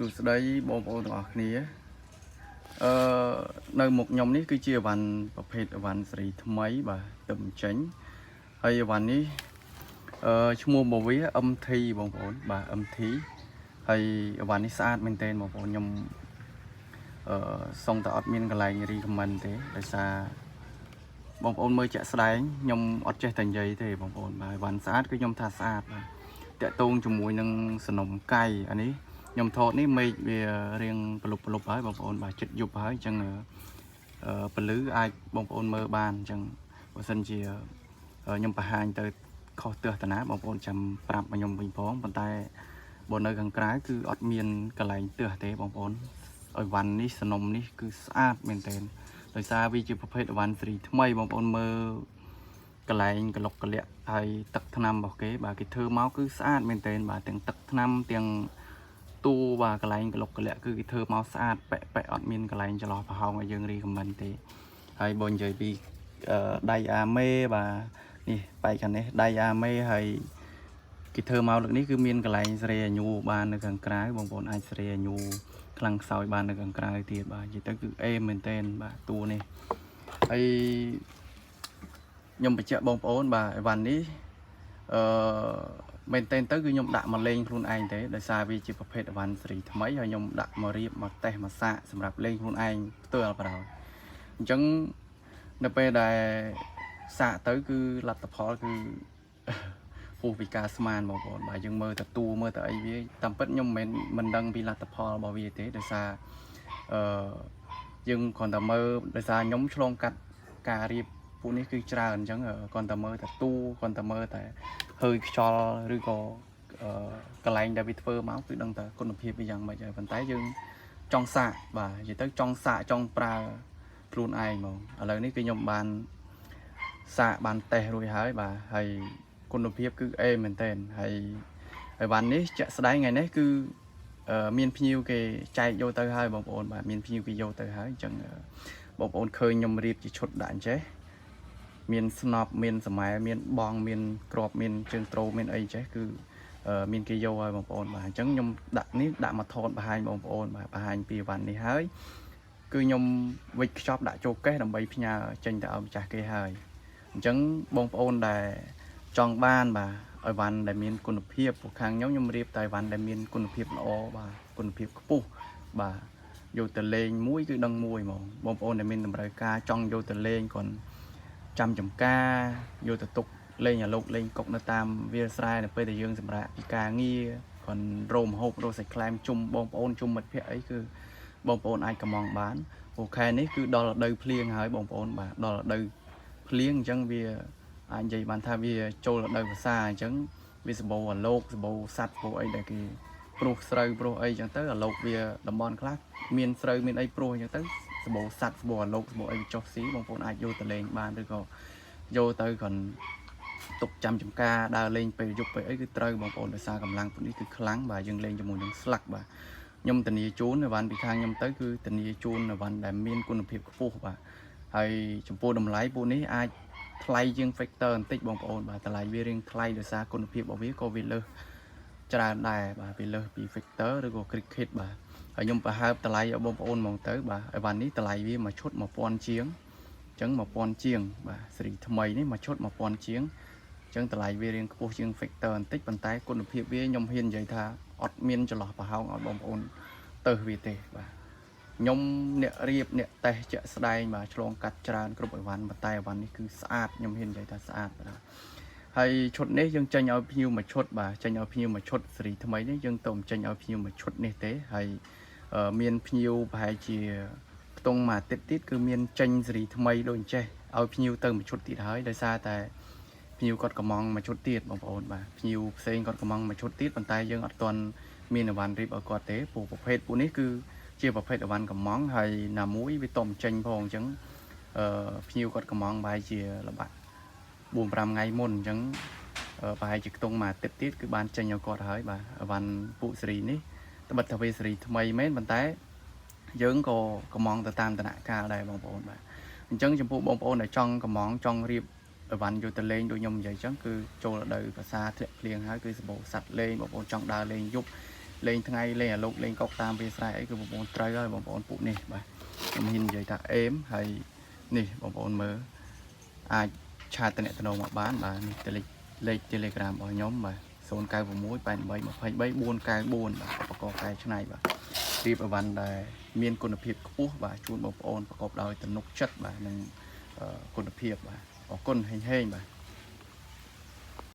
សួស្តីបងប្អូនទាំងអស់គ្នានៅមុខខ្ញុំនេះគឺជាអវ៉ាន់ប្រភេទអវ៉ាន់សេរីថ្មីបាទទៅចេញហើយអវ៉ាន់នេះឈ្មោះរបស់វា MT បងប្អូនបាទ MT ហើយអវ៉ាន់នេះស្អាតមែនទែនបងប្អូនខ្ញុំសុំតែអត់មានកន្លែងរីខមមិនទេដោយសារបងប្អូនមើលជាក់ស្ដែងខ្ញុំអត់ចេះតែនិយាយទេបងប្អូនបាទអវ៉ាន់ស្អាតគឺខ្ញុំថាស្អាតបាទតាក់ទងជាមួយនឹងសំណុំកាយអានេះខ្ញុំថតនេះមេឃវារៀងប្លុបហើយបងប្អូនបាទចិត្តយប់ហើយអញ្ចឹងពលឺអាចបងប្អូនមើលបានអញ្ចឹងបើសិនជាខ្ញុំបង្ហាញទៅខុសទស្សនាបងប្អូនចាំប្រាប់ខ្ញុំវិញផងប៉ុន្តែបើនៅខាងក្រៅគឺអត់មានកន្លែងទស្សទេបងប្អូនអីវ៉ាន់នេះសំណុំនេះគឺស្អាតមែនទែនដោយសារវាជាប្រភេទអីវ៉ាន់សេរីថ្មីបងប្អូនមើលកន្លែងកលុកកលាក់ហើយទឹកថ្នាំរបស់គេបាទគេធ្វើមកគឺស្អាតមែនទែនបាទទាំងទឹកថ្នាំទាំងទូបាទកន្លែងកលុកកលាក់គឺគេធ្វើមកស្អាតប៉ែអត់មានកន្លែងចន្លោះប្រហោងឲ្យយើងរីខមមិនទេហើយបើនិយាយពីដៃអាមេបាទនេះបែកខាងនេះដៃអាមេហើយគេធ្វើមកលើកនេះគឺមានកន្លែងសេរីអញូបាននៅខាងក្រៅបងប្អូនអាចសេរីអញូខ្លាំងខ្សោយបាននៅខាងក្រៅទៀតបាទនិយាយទៅគឺអេមែនទែនបាទតួនេះហើយខ្ញុំបញ្ជាក់បងប្អូនបាទអីវ៉ាន់នេះមែនទែនទៅគឺខ្ញុំដាក់មកលេងខ្លួនឯងទេដោយសារវាជាប្រភេទអីវ៉ាន់សេរីថ្មីហើយខ្ញុំដាក់មករៀបមកតេស្តមកសាកសម្រាប់លេងខ្លួនឯងផ្ទាល់បណ្ដោយអញ្ចឹងនៅពេលដែលសាកទៅគឺលទ្ធផលគឺហួសពីការស្មានបងប្អូនបាទយើងមើលតែតួមើលតែអីវាតាមពិតខ្ញុំមិនដឹងពីលទ្ធផលរបស់វាទេដោយសារយើងគ្រាន់តែមើលដោយសារខ្ញុំឆ្លងកាត់ការរៀបពួកនេះគឺច្រើនអញ្ចឹងគ្រាន់តែមើលតែតួគ្រាន់តែមើលតែhơiខ្យល់ឬក៏កន្លែងដែលវាធ្វើមកគឺដឹងតែគុណភាពវាយ៉ាងម៉េចហើយប៉ុន្តែយើងចង់សាកបាទនិយាយទៅចង់សាកចង់ប្រើខ្លួនឯងហ្មងឥឡូវនេះគឺខ្ញុំបានសាកបានតេស្តរួចហើយបាទហើយគុណភាពគឺអេមែនតើហើយអីវ៉ាន់នេះជាក់ស្ដែងថ្ងៃនេះគឺមានភ្ញៀវគេចែកយកទៅហើយបងប្អូនបាទមានភ្ញៀវគេយកទៅហើយអញ្ចឹងបងប្អូនឃើញខ្ញុំរៀបជាឈុតដាក់អញ្ចេះមានស្នប់មានសមែមានបងមានក្របមានជើងត្រូមានអីចេះគឺមានគេយកហើយបងប្អូនបាទអញ្ចឹងខ្ញុំដាក់នេះដាក់មកថតបង្ហាញបងប្អូនបាទបង្ហាញពីវ៉ាន់នេះហើយគឺខ្ញុំវិចខ្ចប់ដាក់ចូលកេសដើម្បីផ្ញើចេញទៅឲ្យម្ចាស់គេហើយអញ្ចឹងបងប្អូនដែលចង់បានបាទឲ្យវ៉ាន់ដែលមានគុណភាពពួកខាងខ្ញុំរៀបតែវ៉ាន់ដែលមានគុណភាពល្អបាទគុណភាពខ្ពស់បាទយកទៅលេងមួយគឺដឹងមួយហ្មងបងប្អូនដែលមានតម្រូវការចង់យកទៅលេងគាត់ចាំចំការយកទៅទុកលេងអាលោកលេងកុកនៅតាមវាលស្រែនៅពេលដែលយើងសម្រាប់ពីការងារគាត់រោមហូបរោសាច់ខ្លែមជុំបងប្អូនជុំមិត្តភ័ក្តិអីគឺបងប្អូនអាចកំងបានព្រោះខែនេះគឺដល់រដូវភ្លៀងហើយបងប្អូនបាទដល់រដូវភ្លៀងអញ្ចឹងវាអាចនិយាយបានថាវាចូលរដូវវស្សាអញ្ចឹងវាសម្បូរអាលោកសម្បូរសត្វសម្បូរអីដែលគេព្រោះស្រូវព្រោះអីអញ្ចឹងទៅអាលោកវាតំបន់ខ្លះមានស្រូវមានអីព្រោះអញ្ចឹងទៅសម្បូរសត្វសម្បូរអាលោកសម្បូរអីចុះស៊ីបងប្អូនអាចយកទៅលេងបានឬក៏យកទៅគ្រាន់ទុកចាំចំការដើរលេងពេលយប់ពេលអីគឺត្រូវបងប្អូនដោយសារកម្លាំងពួកនេះគឺខ្លាំងបាទយើងលេងជាមួយនឹងស្លាក់បាទខ្ញុំធានាជូនអីវ៉ាន់ពីខាងខ្ញុំទៅគឺធានាជូនអីវ៉ាន់ដែលមានគុណភាពខ្ពស់បាទហើយចំពោះតម្លៃពួកនេះអាចថ្លៃជាង factor បន្តិចបងប្អូនបាទតម្លៃវារៀងថ្លៃដោយសារគុណភាពរបស់វាក៏វាលើសច្រើនដែរបាទវាលើសពី factor ឬក៏ cricket បាទហើយខ្ញុំប្រហើបតម្លៃឲ្យបងប្អូនហ្មងទៅបាទអីវ៉ាន់នេះតម្លៃវាមួយឈុត1000ជាងអញ្ចឹង1000ជាងបាទសេរីថ្មីនេះមួយឈុត1000ជាងអញ្ចឹងតម្លៃវារៀងខ្ពស់ជាង factor បន្តិចប៉ុន្តែគុណភាពវាខ្ញុំហ៊ាននិយាយថាអត់មានចន្លោះប្រហោងឲ្យបងប្អូនទៅវាទេបាទខ្ញុំអ្នករៀបអ្នកតេស្តជាក់ស្ដែងបាទឆ្លងកាត់ច្រើនគ្រប់អីវ៉ាន់ប៉ុន្តែអីវ៉ាន់នេះគឺស្អាតខ្ញុំហ៊ាននិយាយថាស្អាតបាទហើយឈុតនេះយើងចេញឲ្យភ្ញៀវមួយឈុតបាទចេញឲ្យភ្ញៀវមួយឈុតសេរីថ្មីនេះយើងទៅចេញឲ្យភ្ញៀវមួយឈុតនេះទេហើយមានភ្ញៀវប្រហែលជាខ្ទង់មួយអាទិត្យទៀតគឺមានចេញសេរីថ្មីដូចចេះឲ្យភ្ញៀវទៅមួយឈុតទៀតហើយដោយសារតែភ្ញៀវគាត់កំងមួយឈុតទៀតបងប្អូនបាទភ្ញៀវផ្សេងគាត់កំងមួយឈុតទៀតប៉ុន្តែយើងអត់ទាន់មានអីវ៉ាន់រៀបឲ្យគាត់ទេព្រោះប្រភេទពួកនេះគឺជាប្រភេទអីវ៉ាន់កំងហើយណាមួយវាតុំចេញផងអញ្ចឹងភ្ញៀវគាត់កំងបែរជាល្បាក់ 4-5 ថ្ងៃមុនអញ្ចឹងប្រហែលជាខ្ទង់មួយអាទិត្យទៀតគឺបានចេញឲ្យគាត់ហើយបាទអីវ៉ាន់ពួកសេរីនេះត្បិតថាវាសេរីថ្មីមែនប៉ុន្តែយើងក៏កំងទៅតាមដំណាក់កាលដែរបងប្អូនបាទអញ្ចឹងចំពោះបងប្អូនដែលចង់កំងចង់រៀបអីវ៉ាន់យកទៅលេងដូចខ្ញុំនិយាយអញ្ចឹងគឺចូលរដូវវស្សាធ្លាក់ភ្លៀងហើយគឺសម្បូរសត្វលេងបងប្អូនចង់ដើរលេងយប់ lên thằng ngày lên lục lên cọc tam về sai cứ bọn trai rồi bọn phụ nè bà mình nhìn vậy ta ếm hay nè bọn mới ai cha tên này mà bán bà lên telegram ở nhóm bà số cái của mũi bàn bảy mà phải bảy buôn cái buôn bà có cái chỗ này bà đi vào văn đây miền quân phiệt cũ bà chuồn bọnประกอบដោយ tận nục chất bà nâng quân phiệt bà có quân hình bà